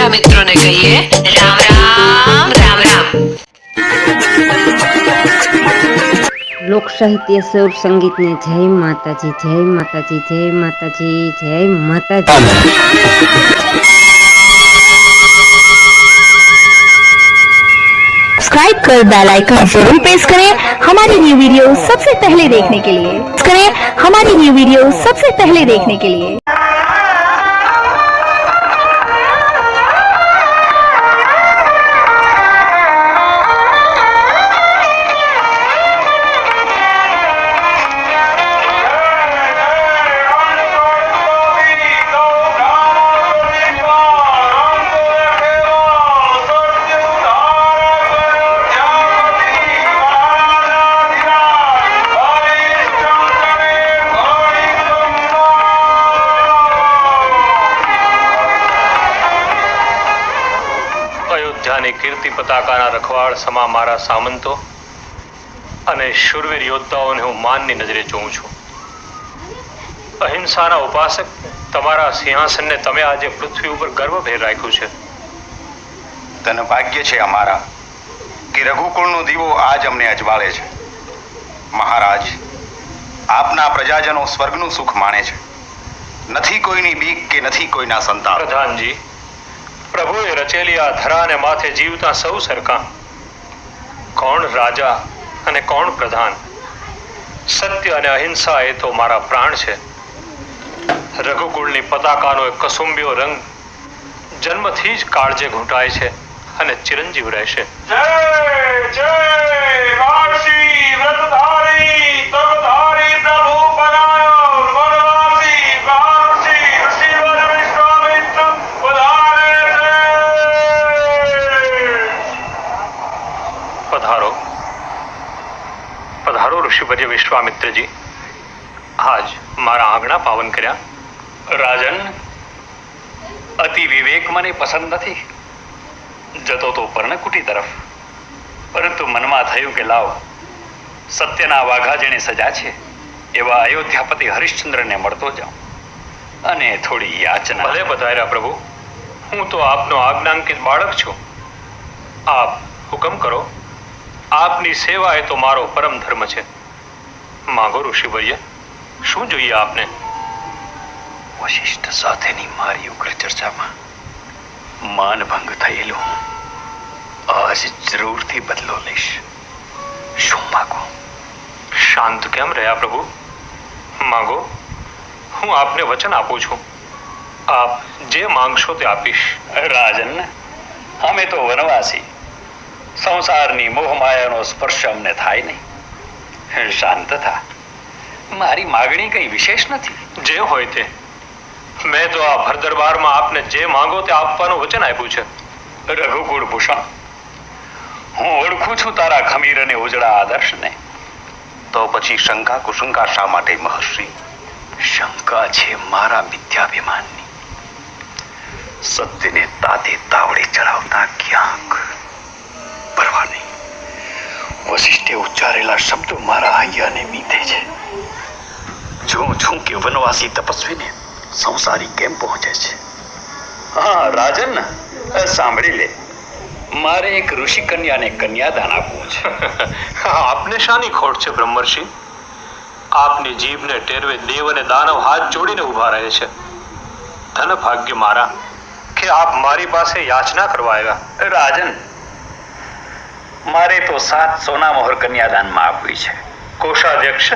વિશ્વામિત્રોને કહીએ રામ રામ રામ રામ। લોક સાહિત્ય સ્વર સંગીતને જય માતાજી, જય માતાજી, જય માતાજી, જય માતાજી। सब्सक्राइब कर बेल आइकन जरूर प्रेस करें हमारी न्यू वीडियो सबसे पहले देखने के लिए। हमारी न्यू वीडियो सबसे पहले देखने के लिए। અયોધ્યાની કીર્તિ પતાકાના રખવાળ સમા મારા સામંતો અને શૂરવીર યોદ્ધાઓને હું માનની નજરે જોઉં છું। અહિંસાના ઉપાસક તમારા સિંહાસનને તમે આજે પૃથ્વી ઉપર ગર્વભેર રાખ્યું છે। ધન ભાગ્ય છે અમારા કે રઘુકુળનો દીવો આજ અમને અજવાળે છે। મહારાજ, આપના પ્રજાજનો સ્વર્ગનું સુખ માણે છે, નથી કોઈની બીક કે નથી કોઈના સંતાપ। પ્રધાનજી, પ્રભુએ રચેલી આ ધરાને માથે જીવતા સૌ સરખા, કોણ રાજા અને કોણ પ્રધાન। સત્ય અને અહિંસા એ તો મારા પ્રાણ છે। રઘુકુળની પતાકાનો એક કસુંબિયો રંગ જન્મથી જ કાળજે ઘૂંટાય છે અને ચિરંજીવ રહેશે। જય જય વાસી વ્રતધારી તપધારી પ્રભુ બનાયો વનવાસી વાસી ઋષિવર વિશ્વામિત્ર પધારે પધારો પધારો ઋષિવર્ય વિશ્વામિત્રજી, આજ મારા આંગણા પાવન કર્યા। રાજન, અતિ વિવેક મને પસંદ નથી। જતો તો પર્ણકુટી તરફ, પરંતુ મનમાં થયું કે લાવ, સત્યના વાઘા જેને સજા છે એવા અયોધ્યાપતિ હરિશ્ચંદ્રને મળતો જાઉં અને થોડી યાચના। ભલે પધાર્યા પ્રભુ, હું તો આપનો આજ્ઞાંકિત બાળક છું। આપ હુકમ કરો, આપની સેવા એ તો મારો પરમ ધર્મ છે। માંગો ઋષિવર્ય, શું જોઈએ આપને? વશિષ્ઠ સાથેની મારી ઉગ્ર ચર્ચામાં માનભંગ થયેલું આજ જરૂરથી બદલો લઈશ। શું માગો? શાંત કેમ રહ્યા પ્રભુ? માંગો, હું આપને વચન આપું છું, આપ જે માંગશો તે આપીશ। રાજન, અમે તો વનવાસી, સંસારની મોહમાયાનો સ્પર્શ અમને થાય નહીં। શાંત થા, મારી માગણી કઈ વિશેષ નથી। જે હોય તે, મેં તો આ ભરદરબારમાં આપને જે માંગો તે આપવાનું વચન આપ્યું છે। રઘુકુળ ભૂષણ, હું ઓળખું છું તારા ખમીર અને ઉજળા આદર્શને। તો પછી શંકા કુશંકા શા માટે મહર્ષિ? શંકા છે મારા મિથ્યાભિમાનની। સત્યને તાતે તાવડે ચડાવતા ક્યાંક પરવા નહીં। વશિષ્ઠે ઉચ્ચારેલા શબ્દો મારા હૈયાને મીઠે છે। જોઉં છું કે વનવાસી તપસ્વીને સંસારી કેમ પહોંચે છે। હા રાજન, સાંભળી લે, મારે એક ઋષિ કન્યાને કન્યાદાન આપવું છે। આપને શાની ખોટ છે બ્રહ્મર્ષિ? આપની જીભને ટેરવે દેવ અને દાનવ હાથ જોડીને ઉભા રહે છે। ધન ભાગ્ય મારા કે આપ મારી પાસે યાચના કરવા આવ્યા। રાજન, મારે તો 7 સોના મોહર કન્યાદાનમાં આપવી છે। કોષાધ્યક્ષ,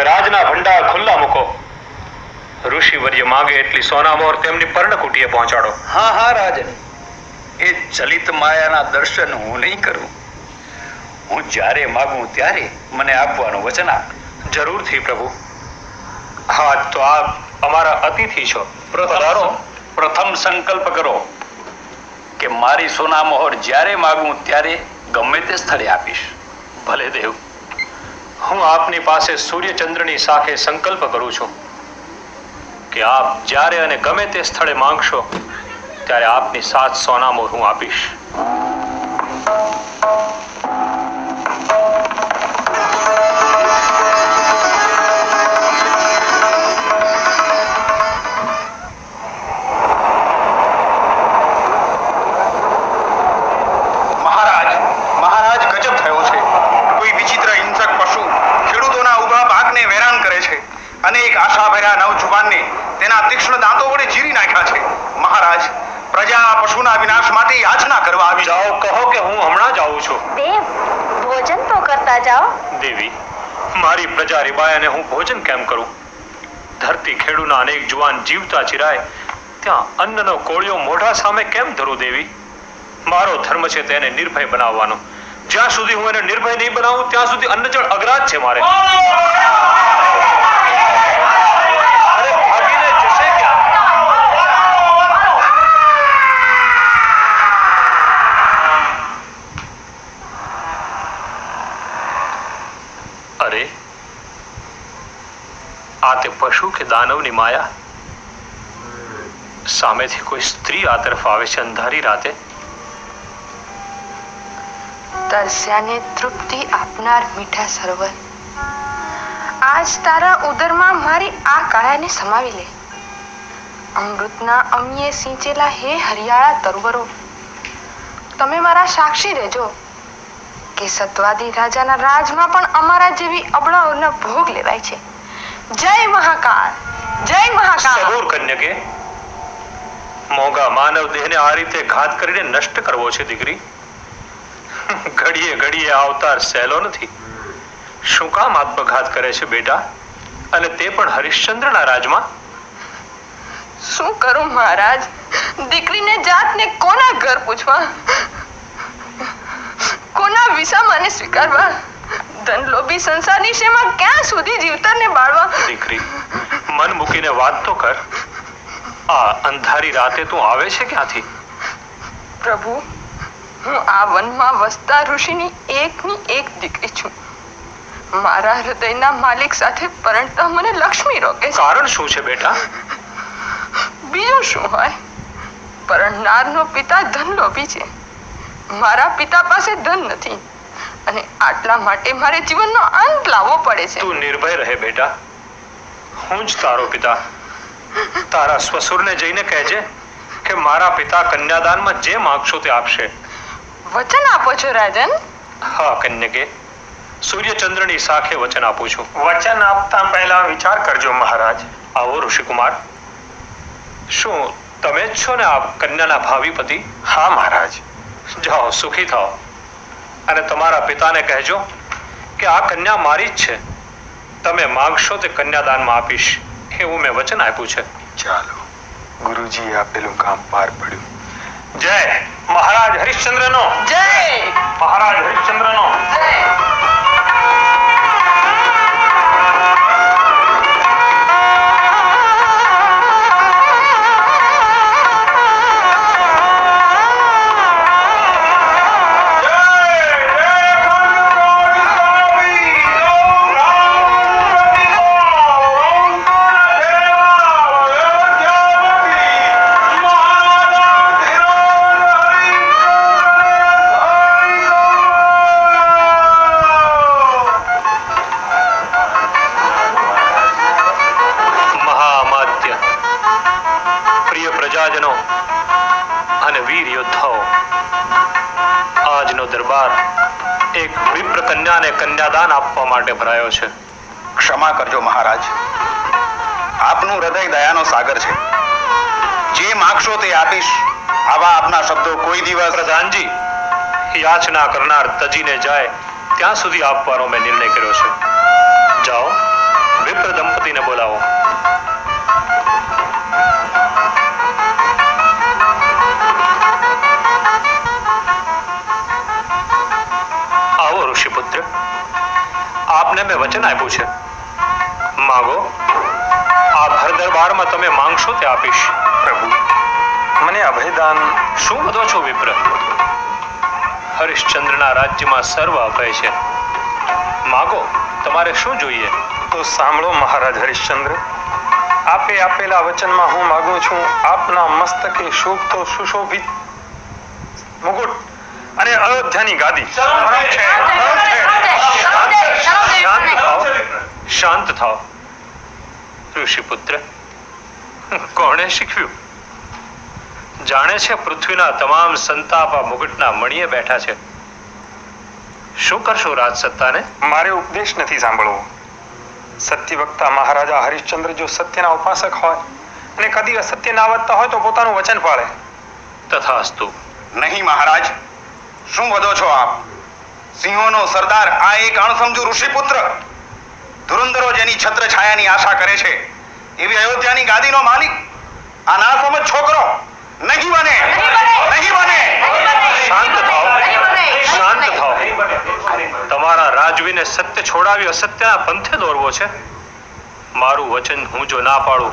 રાજના ભંડાર ખુલ્લા મૂકો। ઋષિવર્ય માંગે એટલી સોના મોહર તેમની પર્ણકુટીએ પહોંચાડો। હા હા રાજન, એ ચલિત માયાના દર્શન હું નહીં કરું। હું જ્યારે માગું ત્યારે મને આપવાનું વચન આપ। જરૂરથી પ્રભુ। હા, તો આપ અમારા અતિથિ છો। પ્રથમ સંકલ્પ કરો કે મારી સોના મોહર જ્યારે માગું ત્યારે ગમે તે સ્થળે આપીશ। ભલે દેવ, હું આપની પાસે સૂર્યચંદ્રની સાથે સંકલ્પ કરું છું કે આપ જ્યારે અને ગમે તે સ્થળે માંગશો ત્યારે આપની 7 સોના મોહર હું આપીશ। પશુના વિનાશ માટે યાચના કરવા આવી જાઓ, કહો કે હું હમણાં જ આવું છું. દેવ ભોજન તો કરતા જાઓ. દેવી, મારી પ્રજા રીબાય અને હું ભોજન કેમ કરું? ધરતી ખેડૂના અનેક જુવાન જીવતા ચિરાય ત્યાં અન્નનો કોળિયો મોઢા સામે કેમ ધરું દેવી? મારો ધર્મ છે તેને નિર્ભય બનાવવાનો. જ્યાં સુધી હું એને નિર્ભય નહીં બનાવું ત્યાં સુધી અન્નજળ અગ્રાજ છે મારે. અરે ભાગીને જશે ક્યાં? અરે આ તે પશુ કે દાનવની માયા? સામેથી કોઈ સ્ત્રી આ તરફ આવે છે અંધારી રાતે. તરસ્યાને તૃપ્તિ આપનાર મીઠા સરોવર, આજ તારા ઉદરમાં મારી આ કાયાને સમાવી લે. અમૃતના અમીએ સિંચેલા હે હરિયાળા તરવરો, તમે મારા સાક્ષી રહેજો કે સત્વાદી રાજાના રાજમાં પણ અમારા જેવી અબળાઓના ભોગ લેવાય છે. જય મહાકાળ, જય મહાકાળ. સબૂર કન્યકે, મોંઘા માનવ દેહને આ રીતે ઘાત કરીને નષ્ટ કરવો છે દીકરી? ઘડીએ ઘડીએ અવતાર સહેલો નથી. શું કામ આત્મઘાત કરે છે બેટા? અને તે પણ હરિશ્ચંદ્રના રાજમાં? શું કરું મહારાજ? દીકરીને જાતને કોના ઘર પૂછવા, કોના વિસામાને સ્વીકારવા? ધનલોભી સંસારની શેમાં ક્યાં સુધી જીવતરને બાળવા? દીકરી, મન મૂકીને વાત તો કર. આ અંધારી રાતે તું આવે છે ક્યાંથી? પ્રભુ, હું આ વનમાં વસતા ઋષિની એકની એક દીકરી છું. મારા હૃદયના માલિક સાથે પરણતા મને લક્ષ્મી રોકે છે. કારણ શું છે બેટા? બીજું શું હોય? પરણનારનો પિતા ધનલોભી છે. મારા પિતા પાસે ધન નથી અને આટલા માટે મારે જીવનનો અંત લાવવો પડે છે. તું નિર્ભય રહે બેટા. હું જ તારો પિતા. તારા સ્વસુરને જઈને કહેજે કે મારા પિતા કન્યાદાનમાં જે માંગશો તે આપશે. વચન આપો છો રાજન? હા કન્યકે, સૂર્યચંદ્રની સાખે વચન આપું છું. વચન આપતા પહેલા વિચાર કરજો મહારાજ. આવો ઋષિકુમાર. શું તમે જ છો ને આ કન્યાના ભાવિ પતિ? હા મહારાજ. જાઓ, સુખી થાઓ. અને તમારા પિતાને કહેજો કે આ કન્યા મારી જ છે. તમે માંગશો તે કન્યાદાનમાં આપીશ એવું મેં વચન આપ્યું છે. ચાલો, ગુરુજી આપેલું કામ પાર પડ્યું. જય મહારાજ હરિશ્ચંદ્રનો. જય મહારાજ હરિશ્ચંદ્રનો. પ્રજાજનો અને વીર યોદ્ધાઓ, આજનો દરબાર એક વિપ્ર કન્યાને કન્યાદાન આપવા માટે ભરાયો છે. ક્ષમા કરજો મહારાજ, આપનું હૃદય દયાનો સાગર છે. જે માંગશો તે આપીશ. આવા આપના શબ્દો કોઈ દિવસ. પ્રધાનજી, યાચના કરનાર તજીને જાય ત્યાં સુધી આપવાનો મેં નિર્ણય કર્યો છે. જાઓ, વિપ્ર દંપતીને બોલાવો. આવો ઋષિપુત્ર, આપને મેં વચન આપ્યું છે. માંગો. આ ભર દરબારમાં તમે માંગશો તે આપીશ. પ્રભુ, મને અભયદાન. શું બધો છો વિપ્ર? હરિશ્ચંદ્રના રાજ્યમાં સર્વ અભય છે. માગો, તમારે શું જોઈએ? તો સાંભળો મહારાજ હરિશ્ચંદ્ર. આપે આપેલા વચનમાં હું માગું છું આપના મસ્તકે શોભતો સુશોભિત મુગુટ અને અયોધ્યાની ગાદી. શાંત થાઓ ઋષિપુત્ર. કોણે શીખવ્યું? જાણે છે પૃથ્વીના તમામ સંતાપ આ મુગટના મણીએ બેઠા છે. શું કરશો રાજસત્તાને? મારે ઉપદેશ નથી સાંભળવો. સત્ય વક્તા મહારાજા હરિશ્ચંદ્ર જો સત્યના ઉપાસક હોય અને કદી અસત્ય ના આવડતા હોય તો પોતાનું વચન પાળે. તથાસ્તુ. નહીં મહારાજ, શું વધો છો આપ? સિંહોનો સરદાર આ એક અણસમજુ ઋષિપુત્ર, ધુરંધરો જેની છત્ર છાયાની આશા કરે છે એવી અયોધ્યાની ગાદીનો માલિક આ ના સમજ છોકરો નહીં બને, નહીં બને. શાંત થાઓ, શાંત થાઓ. તમારા રાજવીને સત્ય છોડાવી અસત્યના પંથે દોરવો છે. મારું વચન હું જો ના પાડું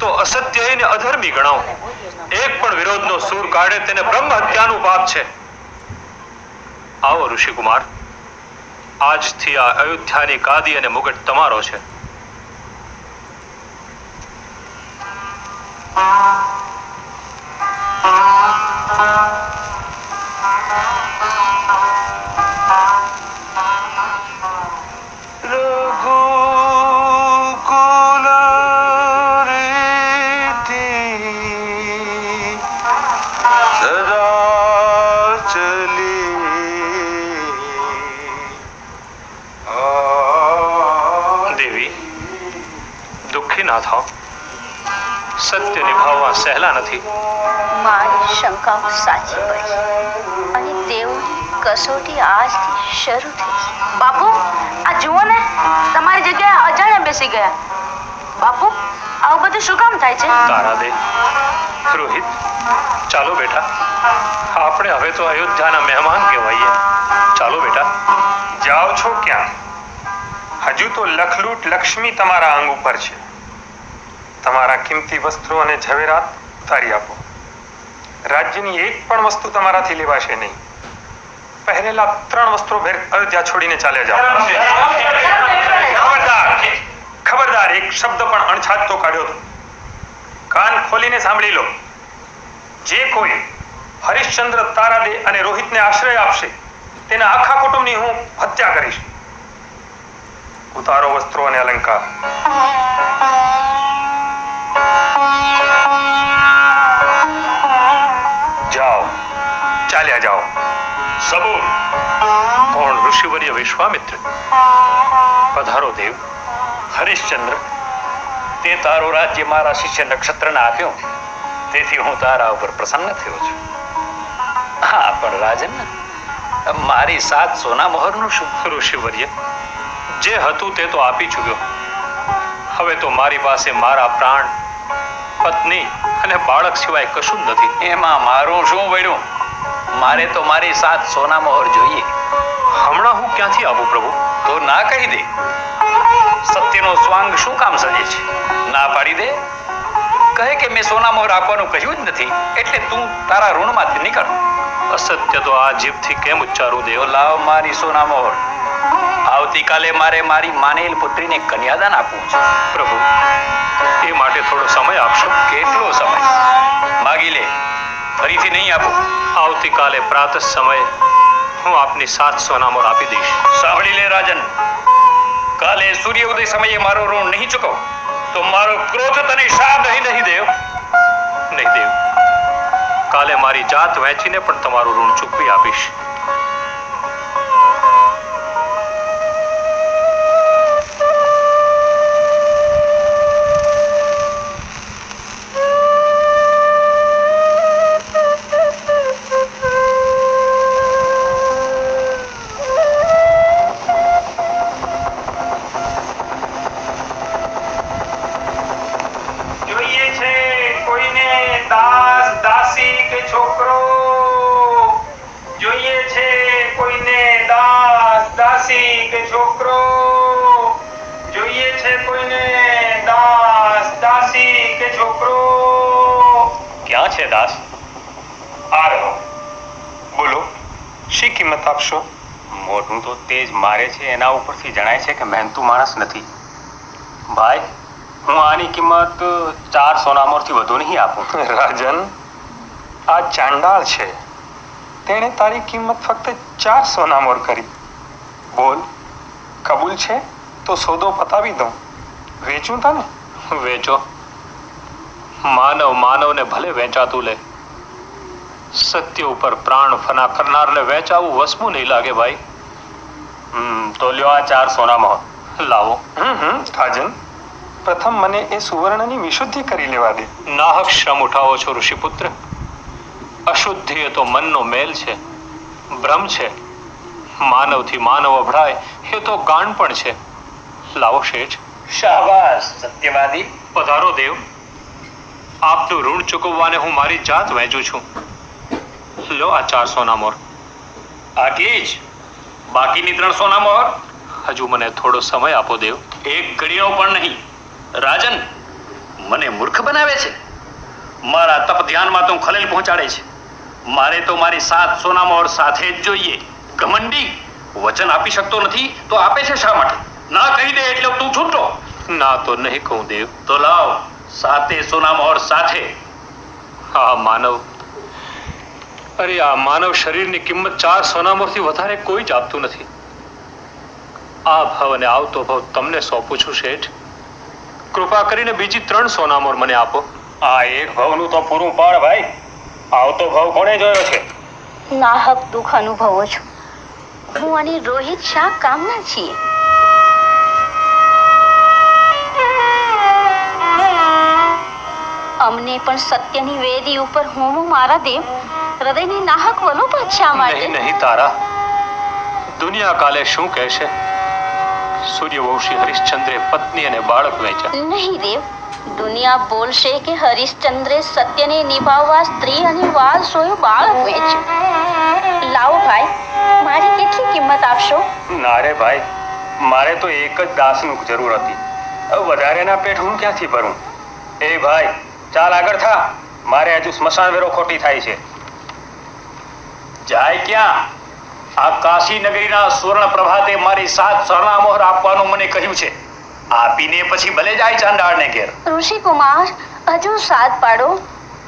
તો અસત્ય એને અધર્મી ગણાવું. એક પણ વિરોધનો સૂર કાઢે તેને બ્રહ્મ હત્યાનું પાપ છે. આવો ઋષિકુમાર, આજથી આ અયોધ્યાની ગાદી અને મુગટ તમારો છે. દેવી, દુઃખી ના થાઓ. સત્ય નિભાવવા સહેલા નથી. મારી શંકાઓ સાચી પડી અને તેઓની કસોટી આજથી શરૂ થઈ. બાપુ, આ જુઓ ને, તમારી જગ્યાએ અજાણ્યા બેસી ગયા. બાપુ, આવું બધું શું કામ થાય છે? તારાદે, રોહિત, ચાલો બેટા, આપણે હવે તો અયોધ્યાના મહેમાન કહેવાઈએ. ચાલો બેટા. જાઓ છો ક્યાં? હજુ તો લખલૂટ લક્ષ્મી તમારા અંગ ઉપર છે. તમારા કિંમતી વસ્ત્રો અને ઝવેરાત ઉતારી આપો. રાજ્યની એક પણ વસ્તુ તમારાથી લેવાશે નહીં. પહેરેલા 3 વસ્ત્રો ભેર અયોધ્યા છોડીને ચાલ્યા જાઓ. ખબરદાર, ખબરદાર, એક શબ્દ પણ અણછાજતો કાઢ્યો તો કાન ખોલીને સાંભળી લો. જે કોઈ હરિશ્ચંદ્ર, તારાદે અને રોહિતને આશ્રય આપશે તેના આખા કુટુંબની હું હત્યા કરીશ. ઉતારો વસ્ત્રો અને અલંકાર. જાઓ, ચાલ્યા જાઓ. સબૂર. કોણ? ઋષિવર્ય વિશ્વામિત્ર. પધારો દેવ. હરિશ્ચંદ્ર, તે તારો રાજ્ય મારા શિષ્ય નક્ષત્રને આપ્યો, તેથી હું તારા ઉપર પ્રસન્ન થયો છું. હા, પણ રાજન, મારી 7 સોના મોહરનું શું? ઋષિવર્ય, જે હતું તે તો આપી ચૂક્યો. હવે તો મારી પાસે મારા પ્રાણ, પત્ની અને બાળક સિવાય કશું જ નથી. એમાં મારું શું વળ્યું? મારે તો મારી 7 સોના મોહર જોઈએ. હમણાં હું ક્યાંથી આપું પ્રભુ? તો ના કહી દે. સત્યનો સ્વાંગ શું કામ સજે છે? ના પાડી દે. કહે કે મેં સોના મોહર આપવાનું કહ્યું જ નથી, એટલે તું તારા ઋણમાંથી નીકળ. અસત્ય તો આ જીભથી કેમ ઉચ્ચારું દેવ? તો લાવ મારી સોના મોહર. આવતીકાલે મારે મારી માનેલ પુત્રીને કન્યાદાન આપવું છે. પ્રભુ, એ માટે થોડો સમય આપશો? કેટલો સમય? માગી લે, ફરીથી નહીં આપું. આવતીકાલે પ્રાતઃ સમયે હું આપની 7 સોના મોહર આપી દઈશ. સાંભળી લે રાજન, કાલે સૂર્યોદય સમયે મારો ઋણ નહીં ચૂકવ તો મારો ક્રોધ તને શાપ. નહીં દેવ, નહીં દેવ. કાલે મારી જાત વહેંચીને પણ તમારું ઋણ ચૂકવી આપીશ. જોઈએ છે કોઈને દાસ, દાસી કે છોકરો? જોઈએ છે કોઈને દાસ, દાસી કે છોકરો? જોઈએ છે કોઈને દાસ, દાસી કે છોકરો? ક્યાં છે દાસ? આ રહ્યો. બોલો, શી કિંમત આપશો? મોઢું તો તેજ મારે છે, એના ઉપરથી જણાય છે કે મહેનતુ માણસ નથી. ભાઈ, હું આની કિંમત 4 સોના મોહરથી વધુ નહીં આપું. રાજન, આ ચાંડાળ છે. તેણે તારી કિંમત ફક્ત 4 સોના મોહર કરી. બોલ, કબૂલ છે તો સોદો પતાવી દઉં. વેચું તને? વેચો. માનવ માનવને ભલે વેચાતું લે. સત્ય ઉપર પ્રાણ ફના કરનારને વેચાવું વસમું નહીં લાગે ભાઈ. તો લ્યો આ 4 સોના મોહર લાવો. રાજન, પ્રથમ મને એ સુવર્ણની વિશુદ્ધિ કરી લેવા દે. નાહક શ્રમ ઉઠાવો છો ઋષિપુત્ર. અશુદ્ધિ એ તો મનનો મેલ છે, ભ્રમ છે. માનવથી માનવ અભળાય એ તો ગાણ પણ છે. લાવો શેઠ. શાબાશ સત્યવાદી. પધારો દેવ. આપનું ઋણ ચૂકવવાને હું મારી જાત વહેંચું છું. લો આ 4 સોના મોર. આટલી જ? બાકીની 3 સોના મોહર? હજુ મને થોડો સમય આપો દેવ. એક ઘડીનો પણ નહીં. રાજન મને મૂર્ખ બનાવે છે. મારા તપ ધ્યાનમાં તો ખલેલ પહોંચાડે છે. મારે તો મારી 7 સોના મોહર સાથે જ જોઈએ. ઘમંડી વચન આપી શકતો નથી તો આપે છે શા માટે? ના કહી દે એટલે તું છૂટો. ના તો નહીં કહું દેવ. તો લાવ 7 સોના મોહર સાથે. આ માનવ, અરે આ માનવ શરીરની કિંમત 4 સોનામોરથી વધારે કોઈ જ આપતું નથી. આ ભાવ અને આવતો ભાવ તમને સોંપું છું શેઠ. કૃપા કરીને બીજી 3 સોનામોર મને આપો. આ એક ભાવનું તો પૂરું પાડ ભાઈ. આવતો ભાવ કોણે જોયો છે? નાહક દુઃખ અનુભવો છો. હું અને રોહિત શા કામના છીએ. અમને પણ સત્યની વેદી ઉપર હોમો મારા દેવ હૃદયની નાહક વલોપત શા માટે? નહીં નહીં તારા, દુનિયા કાલે શું કહેશે? સૂર્યવંશી હરિશ્ચંદ્રે પત્ની અને બાળક વેચ્યા. નહીં દેવ, દુનિયા બોલશે કે હરિશ્ચંદ્રે સત્યને નિભાવવા સ્ત્રી અને વારસોએ બાળક વેચ્યું. લાવો ભાઈ, મારી કેટલી કિંમત આપશો? ના રે ભાઈ, મારે તો એક જ દાસનું જરૂર હતી. વધારેના પેટ હું ક્યાંથી ભરું? એ ભાઈ ચાલ આગળ થા. મારે હજુ સ્મશાન વેરો ખોટી થાય છે. જાય ક્યાં? આ કાશી નગરીના સુવર્ણ પ્રભાતે મારી 7 સોના મોહર આપવાનું મને કહ્યું છે. આપીને પછી ભલે જાય ચાંડાળને ઘેર. ઋષિ કુમાર, હજુ સાથ પાડો,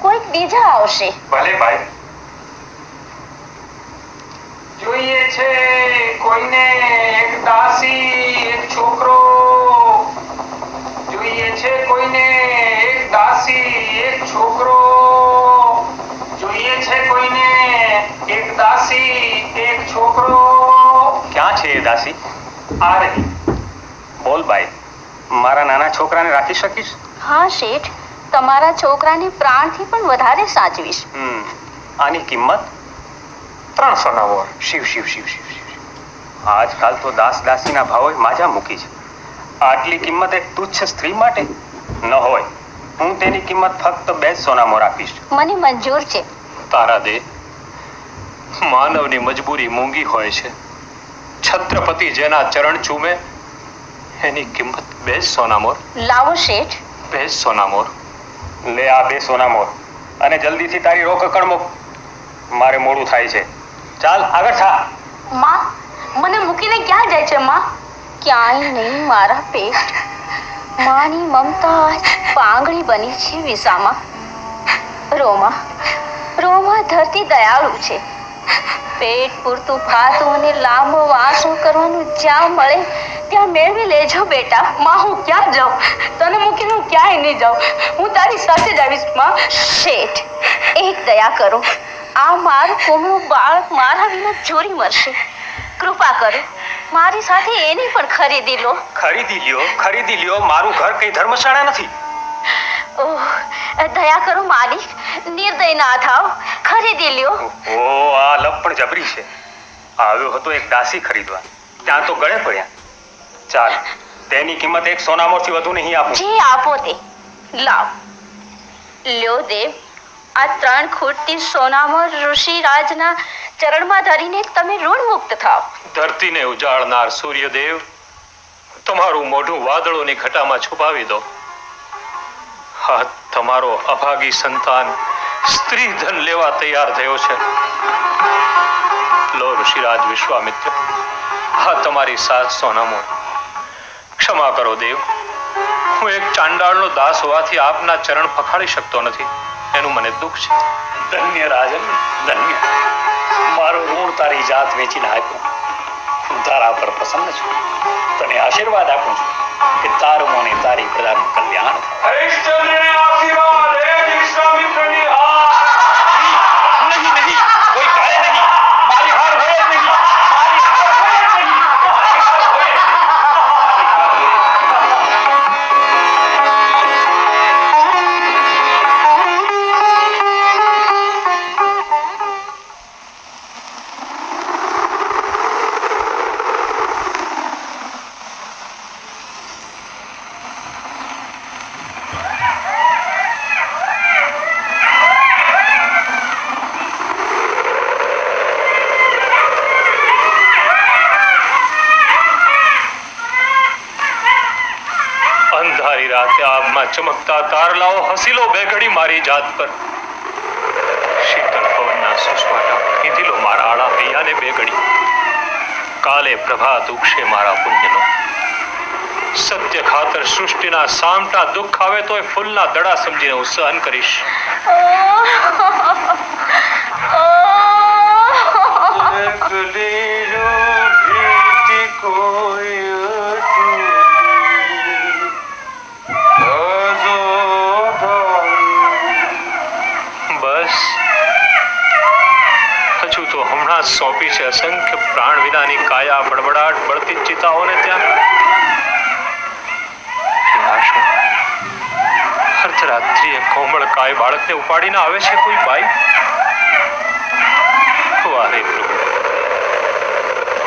કોઈક બીજા આવશે. ભલે ભાઈ. જોઈએ છે કોઈને એક દાસી એક છોકરો. જોઈએ છે કોઈને એક દાસી એક છોકરો. જોઈએ છે કોઈને એક દાસી એક છોકરો. ક્યાં છે એ દાસી? આ રહી. બોલ ભાઈ, મારા નાના છોકરાને રાખી શકીશ? હા શેઠ, તમારા છોકરાને પ્રાણથી પણ વધારે સાચવીશ. આની કિંમત 3 સોના મોહર. શિવ શિવ શિવ શિવ શિવ. આજકાલ તો દાસ દાસીના ભાવો માજા મૂકી છે. આટલી કિંમત એક તુચ્છ સ્ત્રી માટે ન હોય. હું તેની કિંમત ફક્ત 2 સોના મોહર આપીશ. મને મંજૂર છે. તારા દે, માનવની મજબૂરી મૂંગી હોય છે. છત્રપતિ જેના ચરણ ચૂમે એની કિંમત 2 સોનામોર. લાવો શેઠ. 2 સોનામોર. લે આ 2 સોના મોહર અને જલ્દીથી તારી રોકકડ મૂક. મારે મોડું થાય છે. ચાલ આગળ થા. માં, મને મૂકીને ક્યાં જાય છે માં? ક્યાંય નહીં મારા પેટ. માની મમતા પાંગળી બની છે વિસામાં. રોમા, રોમા ધરતી દયાળુ છે. પેટ પૂરતું ખાતું અને લાંબો વાસો કરવાનું જ્યાં મળે ત્યાં મેળવી લેજો બેટા. માં, હું ક્યાં જાઉં? તને મૂકીને હું ક્યાંય નહીં જાઉં. હું તારી સાથે જ આવીશ માં. શેઠ, એક દયા કરો. આ મારું કોમળું બાળક મારા વિના ચોરી મરશે. કૃપા કરો, મારી સાથે એની પણ ખરીદી લો. ખરીદી લ્યો, ખરીદી લ્યો. મારું ઘર કઈ ધર્મશાળા નથી. ઓહ, દયા કરો માલિક, નિર્દય ના થાવ, ખરીદી લ્યો. ઓ આ લપ પણ જબરી છે. આવ્યો હતો એક દાસી ખરીદવા, ત્યાં તો ગળે પડ્યા. ચાલ, તેની કિંમત 1 સોના મોહરથી વધુ નહીં આપું. જે આપો તે લાવ. લ્યો દેવ, આ 3 ખૂટતી સોનામોર ઋષિરાજના ચરણમાં ધરીને તમે ઋણ મુક્ત થાવ. ધરતીને ઉજાળનાર સૂર્યદેવ, તમારું મોઢું વાદળોની ઘટામાં છુપાવી દો. હા, તમારો અભાગી સંતાન સ્ત્રી ધન લેવા તૈયાર થયો છે. લો ઋષિરાજ વિશ્વામિત્ર, હા તમારી 7 સોનામોર. ક્ષમા કરો દેવ, હું એક ચાંડાળનો દાસ હોવાથી આપના ચરણ પખાડી શકતો નથી. એનું મને દુઃખ છે. ધન્ય રાજન, ધન્ય. મારું ઋણ તારી જાત વેચીને આપ્યું. હું તારા પર પ્રસન્ન છું. તને આશીર્વાદ આપું છું કે તારું અને તારી પ્રજાનું કલ્યાણ થાય. હરિશ્ચંદ્રને આશીર્વાદ. વિશ્વામિત્રની નહીં નહીં, કોઈ કાળે નહીં. મારી હાર હોય જ નહીં. મારી હાર હોય જ નહીં. મારી હાર હોય જ નહીં. ચમકતા તારલાઓ હસીલો બે ઘડી મારી જાત પર. શીતળ પવનના સુસવાટા ખીંચી લો મારા આળા હૈયાને બે ઘડી. કાલે પ્રભાત ઉગશે મારા પુણ્યનો. સત્ય ખાતર સૃષ્ટિના સામટા દુઃખ આવે તોય ફૂલના દડા સમજીને હું સહન કરીશ. બસ હજુ તો હમણાં જ સોંપી છે અસંખ્ય પ્રાણ વિનાની કાયા બડબડાટ બળતી ચિતાઓને ત્યાં. અર્ધરાત્રિએ કોમળ કાય બાળકને ઉપાડીને આવે છે કોઈ બાઈ. વારે પ્રભુ,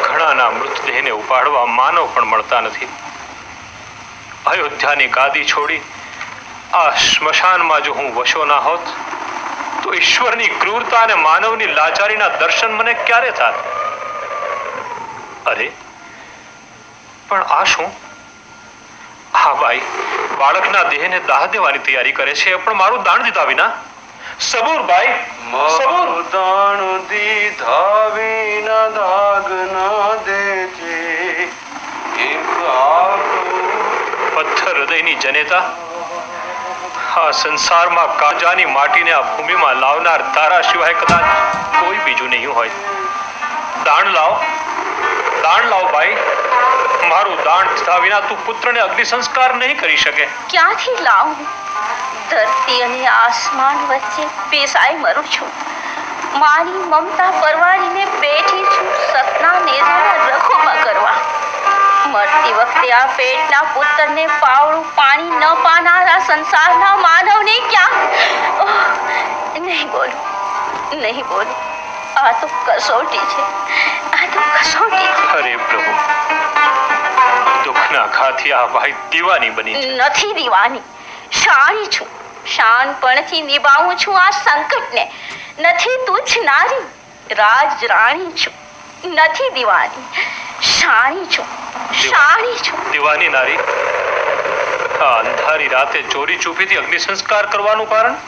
ઘણાના મૃતદેહને ઉપાડવા માનવ પણ મળતા નથી. અયોધ્યાની ગાદી છોડી આ સ્મશાનમાં જો હું વશો ના હોત તો ઈશ્વરની ક્રૂરતા અને માનવની લાચારીના દર્શન મને ક્યારે થાત? અરે પણ આ શું? હા બાઈ બાળકના દેહને દાહ દેવાની તૈયારી કરે છે, પણ મારું દાણ દીધા વિના. સબૂર બાઈ, સબૂર. દાણ દીધા વિના દાગ ના દેજે. પથ્થર હૃદયની જનેતા, આ સંસારમાં કાજાની માટીને આ ભૂમિમાં લાવનાર તારા સિવાય કદાચ કોઈ બીજું નહીં હોય. દાણ લાવ, દાણ લાવ બાઈ. મારું દાણ દીધા વિના તું પુત્રને અગ્નિ સંસ્કાર નહીં કરી શકે. ક્યાંથી લાવું? ધરતી અને આસમાન વચ્ચે બેસાઈ મરું છું. મારી મમતા પરવારીને બેઠી છું સતના નેજાના રખોમાં કરવા. મરતી વખતે આ પેટના પુત્રને પાવડું પાણી ન પાનારા સંસારના માનવને ક્યાં? નહીં બોલું, નહીં બોલું. આ તો કસોટી છે, આ તો કસોટી છે. અરે પ્રભુ, દુઃખના ખાથી આ ભાઈ દીવાની બની છે. નથી દીવાની, શાણી છું. શાનપણથી નિભાવું છું આ સંકટને. નથી તુચ્છ નારી, રાજ રાણી છું. નથી દીવાની, શાણી છું, શાણી છું. દીવાની નારી, આ અંધારી રાતે ચોરી ચૂપીથી અગ્નિ સંસ્કાર કરવાનું કારણ?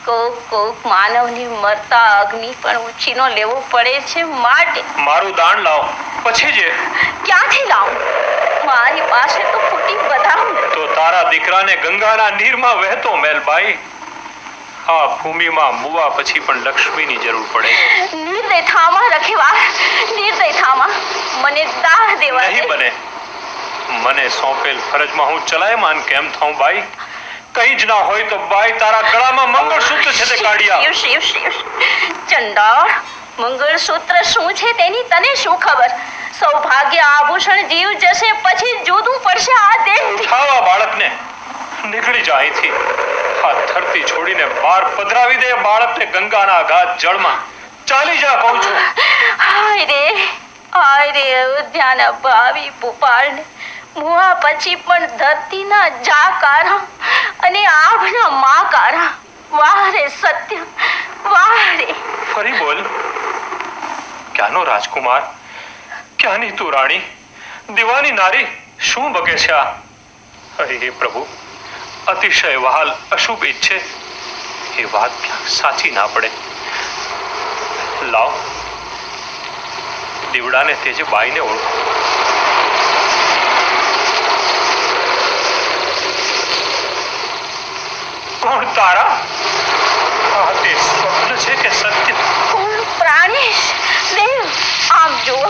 કોક માનવની મરતા અગ્નિ પણ ઉછીનો લેવો પડે છે માટે. મારું દાણ લાવ, પછી જે. ક્યાંથી લાવું? મારી પાસે તો ફૂટી બદામ. તો તારા દીકરાને ગંગાના નીરમાં વહેતો મેલબાઈ. આ ભૂમિમાં મુવા પછી પણ લક્ષ્મીની જરૂર પડે. નિર્દય થામા રખેવા, નિર્દય થામા. મને દાહ દેવા નહીં બને. મને સોંપેલ ફરજમાં હું ચલાયમાન કેમ થાઉં બાઈ? કઈ જ ના હોય તો બાઈ તારા ગળામાં મંગળસૂત્ર છે તે કાઢી આવ. શિવ શિવ ચંડાળ, મંગળસૂત્ર શું છે તેની તને શું ખબર? સૌભાગ્ય આભૂષણ જીવ જશે પછી જોતું પડશે આ દેહ. ઉઠાવા બાળકને, નીકળી જા અહીંથી. આ ધરતી છોડીને બહાર પધરાવી દે બાળકને ગંગાના અગાધ જળમાં. ચાલી જા કહું છું. હાય રે અયોધ્યાના ભાવી ભૂપાળને મુવા પછી પણ ધરતીના જાકારા અને આભના માકારા. વાહ રે સત્ય, વાહ રે. ફરી બોલ. ક્યાંનો રાજકુમાર, ક્યાંની તું રાણી, દીવાની નારી, શું બગે છે આ? હે પ્રભુ, અતિશય વહાલ અશુભ ઈચ્છે એ વાત ક્યાંક સાચી ના પડે. લાવ, દીવડાને તેજે બાઈને ઓળખો. કોણ તારા? આ તે સ્વપ્ન છે કે સત્ય? કોણ? પ્રાણેશ દેવ. આમ જુઓ,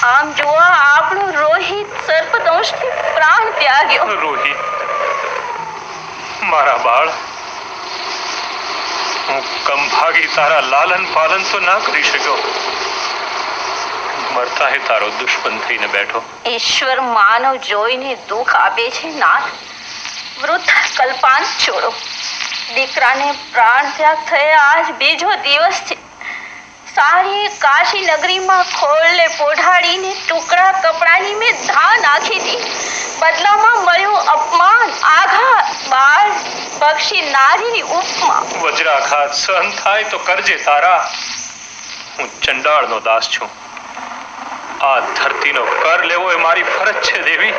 આમ જુઓ, આપણું રોહિત સર્પદંશથી પ્રાણ ત્યાગ્યો. રોહિત, મારા બાળ, હું કમભાગી તારા લાલન પાલન તો ના કરી શક્યો. મરતા હે તારો દુશ્મન થઈને બેઠો. ઈશ્વર માનવ જોઈને દુઃખ આપે છે નાથ. વૃદ્ધ કલ્પાંત છોડો. દીકરાને પ્રાણ ત્યાગ થયા આજ બીજો દિવસ છે. સારી કાશી નગરીમાં ખોળને પોઢાડીને ટુકડા કપડાની મેં ધા નાખી હતી. બદલામાં મળ્યું અપમાન, આઘાત, બાળ પક્ષી નારીની ઉપમા. વજ્રાઘાત સહન થાય તો કરજે તારા. હું ચંડાળનો દાસ છું. આ ધરતીનો કર લેવો એ મારી ફરજ છે દેવી.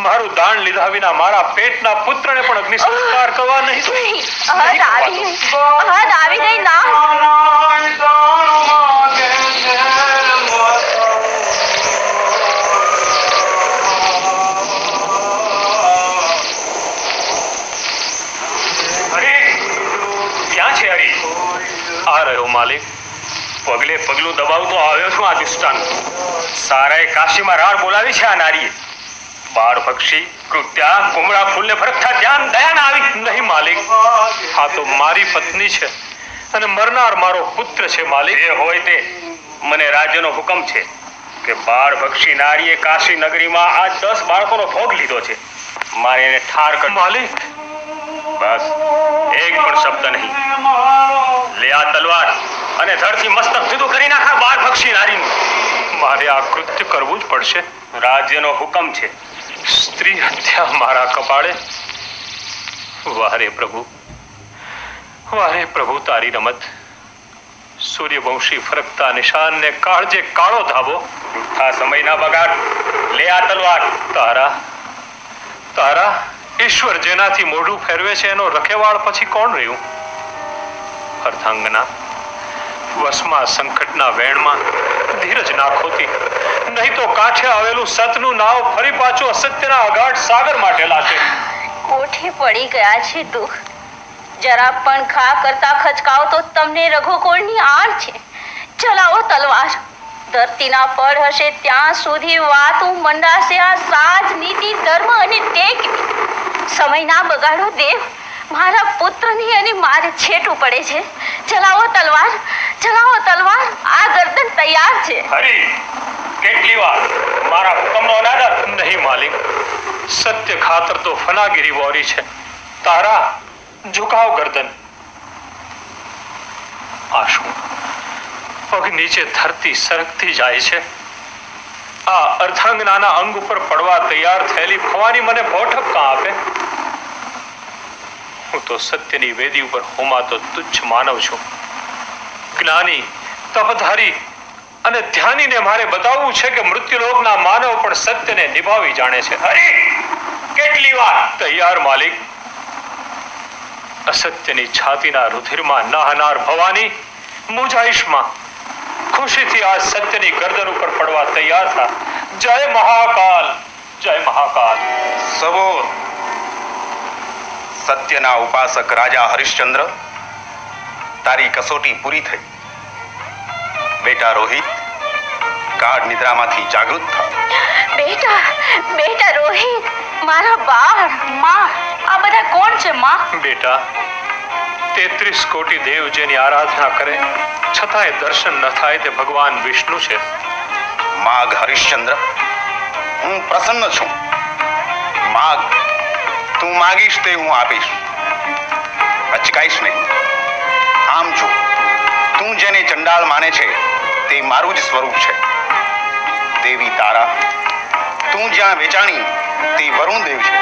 મારું દાન લીધા વિના મારા પેટના પુત્રને પણ અગ્નિ સંસ્કાર કરવા નહીં દો. હદ આવી ગઈ ના. ક્યાં છે હરી? આ રહ્યો માલિક. પગલે પગલું દબાવતો આવ્યો છું આ દુષ્ટાન. સારાએ કાશીમાં રાડ બોલાવી છે આ નારીએ. બાળ પક્ષી કૃત્યા કુમળા ફૂલને ફરકતા ધ્યાન દયા ના આવી નહીં માલિક. આ તો મારી પત્ની છે અને મરનાર મારો પુત્ર છે માલિક. એ હોય તે મને રાજ્યનો હુકમ છે કે બાળ પક્ષી નારીએ કાશી નગરીમાં આ 10 બાળકોનો ભોગ લીધો છે. મારે એને ઠાર કર માલિક. બસ એક પણ શબ્દ નહીં. લે આ તલવાર અને ધડથી મસ્તક જુદું કરી નાખા બાળ પક્ષી નારીનું. મારે આ કૃત્ય કરવું જ પડશે. રાજ્યનો હુકમ છે. સ્ત્રી હત્યા મારા કપાળે. વારે પ્રભુ તારી રમત. સૂર્યવંશી ફરકતા નિશાનને કાળજે કાળો ધાબો. વૃથા સમયના બગાડ. લે આ તલવાર. તારા ઈશ્વર જેનાથી મોઢું ફેરવે છે એનો રખેવાળ પછી કોણ રહ્યું? અર્ધાંગના વસમાં સંકટના વેણમાં ધીરજ નાખોતી, નહીં તો કાંઠે આવેલું સતનું નાવ ફરી પાછું અસત્યના અગાઢ સાગર માં ઠેલાશે. કોઠે પડી ગયા છે દુઃખ. જરા પણ ઘા કરતા ખચકાવ તો તમને રઘુકુળની આણ છે. ચલાવો તલવાર. ધરતીના પડ હશે ત્યાં સુધી વાતું મંડાશે આ સાજ નીતિ ધર્મ અને ટેકની. સમય ના બગાડો દેવ. મારા પુત્રની અને મારે છેટું પડે છે. ચલાવો તલવાર. આ ગરદન તૈયાર છે. હરી, કેટલી વાર મારા હુકમનો અનાદર? નહીં માલિક. સત્ય ખાતર તો ફનાગીરી વોરી છે. તારા ઝુકાવ ગરદન. આ શું? પગ નીચે ધરતી સરકતી જાય છે. આ અર્ધાંગનાના અંગ ઉપર પડવા તૈયાર થયેલી ભવાની મને ભોઠક કાં આપે? હું તો સત્યની વેદી ઉપર હોમાતો તુચ્છ માનવ છું. જ્ઞાની, તપધારી અને ધ્યાનીને મારે બતાવવું છે કે મૃત્યુલોકના માનવ પણ સત્યને નિભાવી જાણે છે. હરી, કેટલી વાર? તૈયાર માલિક. અસત્યની છાતીના રુધિરમાં નહાનાર ભવાની મુજાઈશમાં ખુશીથી આ સત્યની ગરદન ઉપર પડવા તૈયાર થા. જય મહાકાલ, જય મહાકાલ. સબોધ સત્યના ઉપાસક રાજા હરિશ્ચંદ્ર, તારી કસોટી પૂરી થઈ. બેટા રોહિત, ગાઢ નિદ્રામાંથી જાગૃત થા. બેટા રોહિત, મારા બાળ. માં, આ બધા કોણ છે માં? બેટા, 33 કોટી દેવ જેની આરાધના કરે છતાંય દર્શન ન થાય તે ભગવાન વિષ્ણુ છે. માગ હરિશ્ચંદ્ર, હું પ્રસન્ન છું. માગ, તું માગીશ તે હું આપીશ. અચકાઈશ નહીં. આમ જો, તું જેને ચંડાળ માને છે તે મારું જ સ્વરૂપ છે. દેવી તારા, તું જ્યાં વેચાણી તે વરુણ દેવ છે.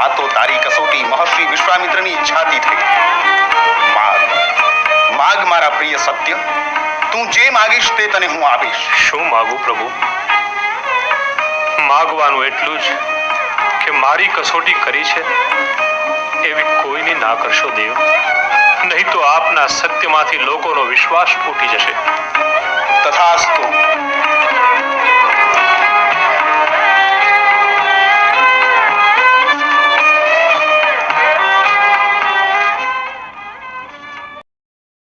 આ તો તારી કસોટી મહર્ષિ વિશ્વામિત્રની ઈચ્છાથી થઈ. માગ મારા પ્રિય સત્ય, તું જે માગીશ તે તને હું આપીશ. શું માગું પ્રભુ? માગવાનું એટલું જ કે મારી કસોટી કરી છે એવી કોઈની ના કરશો દેવ. નહીં તો આપના સત્યમાંથી લોકોનો વિશ્વાસ ફૂટી જશે. તથાસ્તુ.